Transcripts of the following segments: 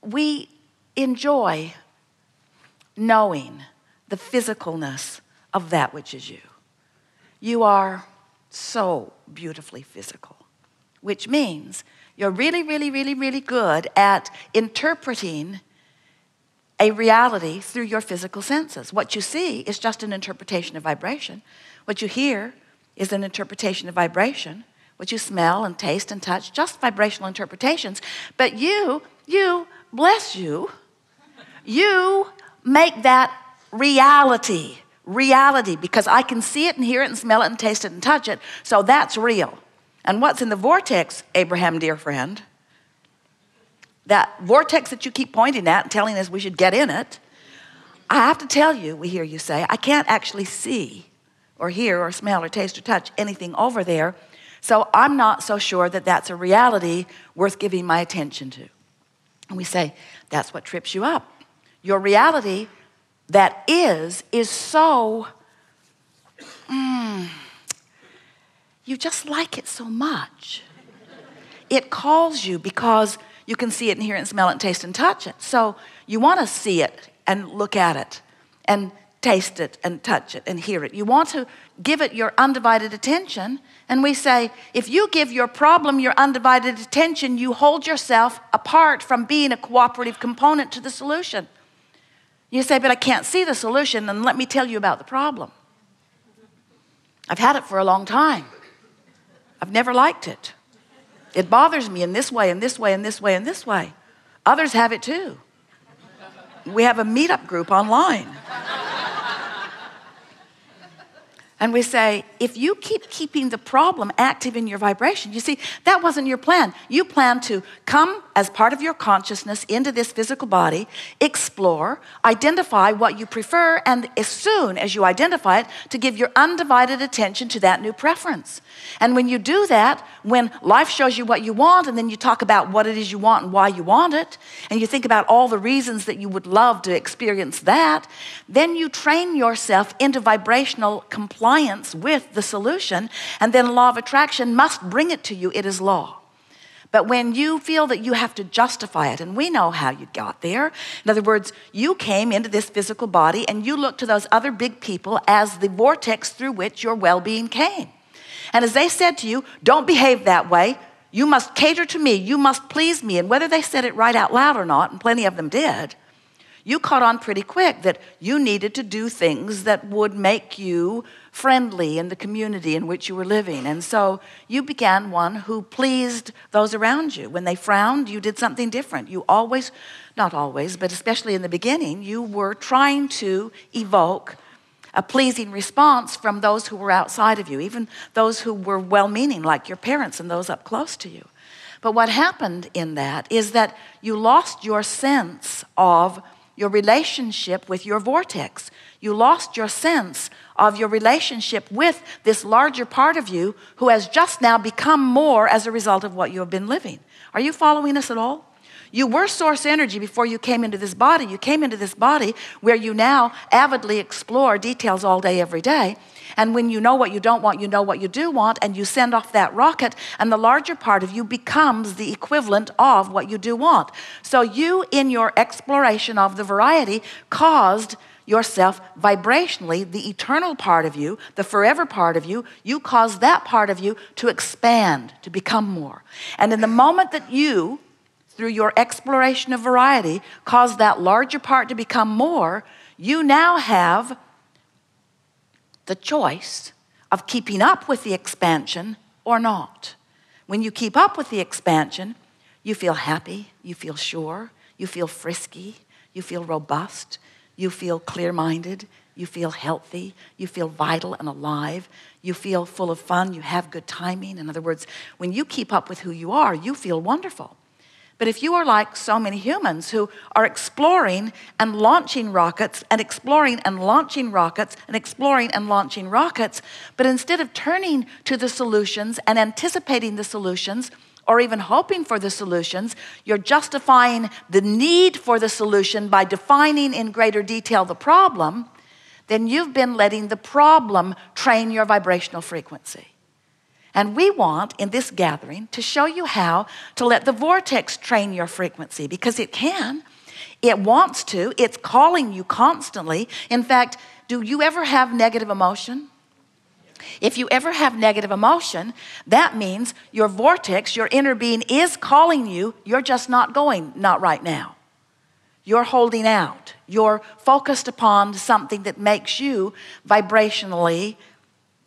we enjoy knowing the physicalness of that which is you. You are so beautifully physical, which means you're really, really, really, really good at interpreting a reality through your physical senses. What you see is just an interpretation of vibration. What you hear is an interpretation of vibration. What you smell and taste and touch, just vibrational interpretations. But you, bless you, you make that reality, because I can see it and hear it and smell it and taste it and touch it, so that's real. And what's in the vortex, Abraham, dear friend, that vortex that you keep pointing at and telling us we should get in it, I have to tell you, we hear you say, I can't actually see or hear or smell or taste or touch anything over there, so I'm not so sure that that's a reality worth giving my attention to. And we say, that's what trips you up. Your reality that is so, you just like it so much. It calls you because you can see it and hear it and smell it and taste and touch it. So you want to see it and look at it and taste it and touch it and hear it. You want to give it your undivided attention. And we say, if you give your problem your undivided attention, you hold yourself apart from being a cooperative component to the solution. You say, but I can't see the solution, and let me tell you about the problem. I've had it for a long time. I've never liked it. It bothers me in this way, and this way, and this way, and this way. Others have it too. We have a meetup group online. And we say, if you keep keeping the problem active in your vibration, you see, that wasn't your plan. You planned to come as part of your consciousness into this physical body, explore, identify what you prefer, and as soon as you identify it, to give your undivided attention to that new preference. And when you do that, when life shows you what you want, and then you talk about what it is you want and why you want it, and you think about all the reasons that you would love to experience that, then you train yourself into vibrational compliance with the solution, and then law of attraction must bring it to you. It is law. But when you feel that you have to justify it, and we know how you got there. In other words, you came into this physical body and you looked to those other big people as the vortex through which your well-being came. And as they said to you, don't behave that way. You must cater to me. You must please me. And whether they said it right out loud or not, and plenty of them did, you caught on pretty quick that you needed to do things that would make you friendly in the community in which you were living. And so you began one who pleased those around you. When they frowned, you did something different. You always, not always, but especially in the beginning, you were trying to evoke a pleasing response from those who were outside of you, even those who were well-meaning, like your parents and those up close to you. But what happened in that is that you lost your sense of your relationship with your vortex. You lost your sense of your relationship with this larger part of you who has just now become more as a result of what you have been living. Are you following us at all? You were source energy before you came into this body. You came into this body where you now avidly explore details all day, every day. And when you know what you don't want, you know what you do want, and you send off that rocket, and the larger part of you becomes the equivalent of what you do want. So you, in your exploration of the variety, caused yourself vibrationally, the eternal part of you, the forever part of you, you caused that part of you to expand, to become more. And in the moment that you, through your exploration of variety, caused that larger part to become more, you now have the choice of keeping up with the expansion or not. When you keep up with the expansion, you feel happy, you feel sure, you feel frisky, you feel robust, you feel clear-minded, you feel healthy, you feel vital and alive, you feel full of fun, you have good timing. In other words, when you keep up with who you are, you feel wonderful. But if you are like so many humans who are exploring and launching rockets and exploring and launching rockets and exploring and launching rockets, but instead of turning to the solutions and anticipating the solutions or even hoping for the solutions, you're justifying the need for the solution by defining in greater detail the problem, then you've been letting the problem train your vibrational frequency. And we want, in this gathering, to show you how to let the vortex train your frequency, because it can. It wants to. It's calling you constantly. In fact, do you ever have negative emotion? If you ever have negative emotion, that means your vortex, your inner being is calling you. You're just not going, not right now. You're holding out. You're focused upon something that makes you vibrationally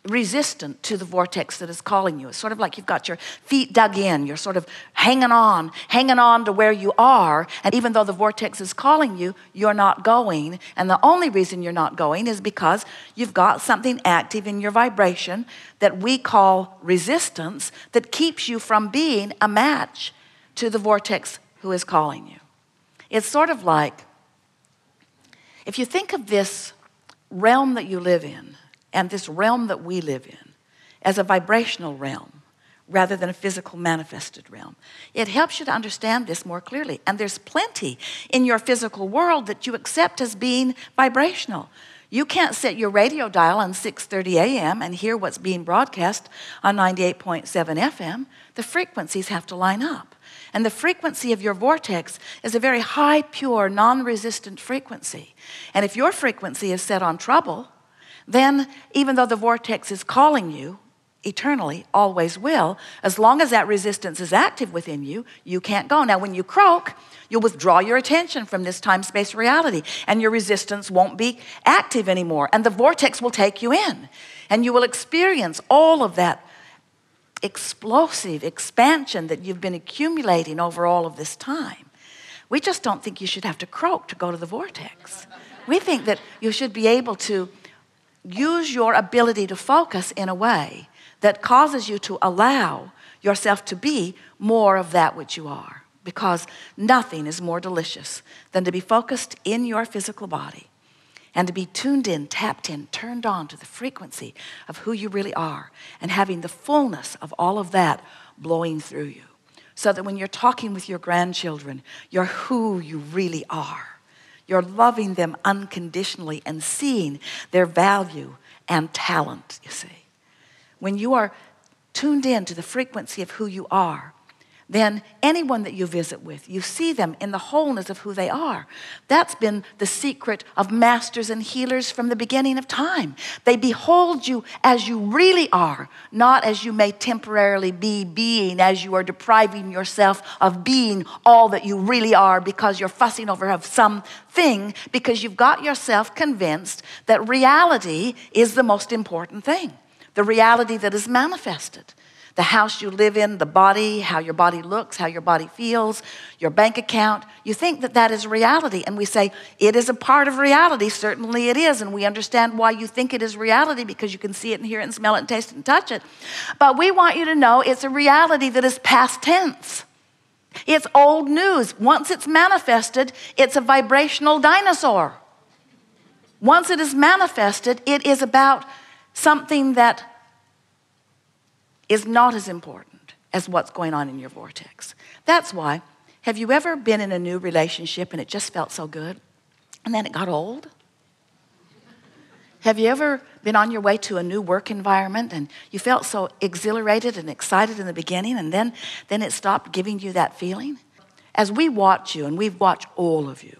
resistant to the vortex that is calling you. It's sort of like you've got your feet dug in. You're sort of hanging on to where you are. And even though the vortex is calling you, you're not going. And the only reason you're not going is because you've got something active in your vibration that we call resistance that keeps you from being a match to the vortex who is calling you. It's sort of like, if you think of this realm that you live in, and this realm that we live in as a vibrational realm rather than a physical manifested realm, it helps you to understand this more clearly. And there's plenty in your physical world that you accept as being vibrational. You can't set your radio dial on 6:30 a.m. and hear what's being broadcast on 98.7 FM. The frequencies have to line up. And the frequency of your vortex is a very high, pure, non-resistant frequency. And if your frequency is set on trouble, then even though the vortex is calling you eternally, always will, as long as that resistance is active within you, you can't go. Now, when you croak, you'll withdraw your attention from this time-space reality, and your resistance won't be active anymore, and the vortex will take you in, and you will experience all of that explosive expansion that you've been accumulating over all of this time. We just don't think you should have to croak to go to the vortex. We think that you should be able to use your ability to focus in a way that causes you to allow yourself to be more of that which you are, because nothing is more delicious than to be focused in your physical body and to be tuned in, tapped in, turned on to the frequency of who you really are, and having the fullness of all of that blowing through you, so that when you're talking with your grandchildren, you're who you really are. You're loving them unconditionally and seeing their value and talent, you see. When you are tuned in to the frequency of who you are, then anyone that you visit with, you see them in the wholeness of who they are. That's been the secret of masters and healers from the beginning of time. They behold you as you really are, not as you may temporarily be being, as you are depriving yourself of being all that you really are because you're fussing over something, because you've got yourself convinced that reality is the most important thing, the reality that is manifested. The house you live in, the body, how your body looks, how your body feels, your bank account. You think that that is reality. And we say, it is a part of reality. Certainly it is. And we understand why you think it is reality, because you can see it and hear it and smell it and taste it and touch it. But we want you to know it's a reality that is past tense. It's old news. Once it's manifested, it's a vibrational dinosaur. Once it is manifested, it is about something that is not as important as what's going on in your vortex. That's why, have you ever been in a new relationship and it just felt so good, and then it got old? Have you ever been on your way to a new work environment and you felt so exhilarated and excited in the beginning, and then it stopped giving you that feeling? As we watch you, and we've watched all of you,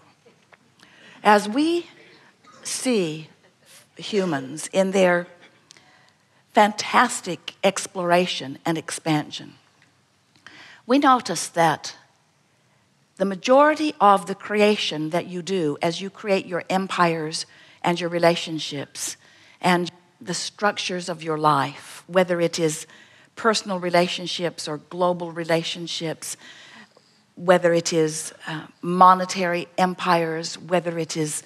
as we see humans in their fantastic exploration and expansion, we notice that the majority of the creation that you do as you create your empires and your relationships and the structures of your life, whether it is personal relationships or global relationships, whether it is monetary empires, whether it is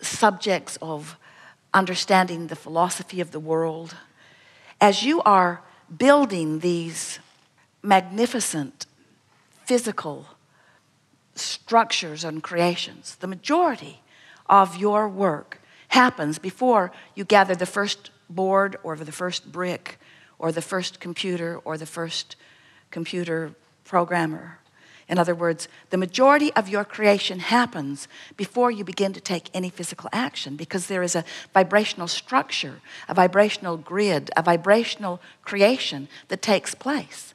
subjects of understanding the philosophy of the world, as you are building these magnificent physical structures and creations, the majority of your work happens before you gather the first board or the first brick or the first computer or the first computer programmer. In other words, the majority of your creation happens before you begin to take any physical action, because there is a vibrational structure, a vibrational grid, a vibrational creation that takes place.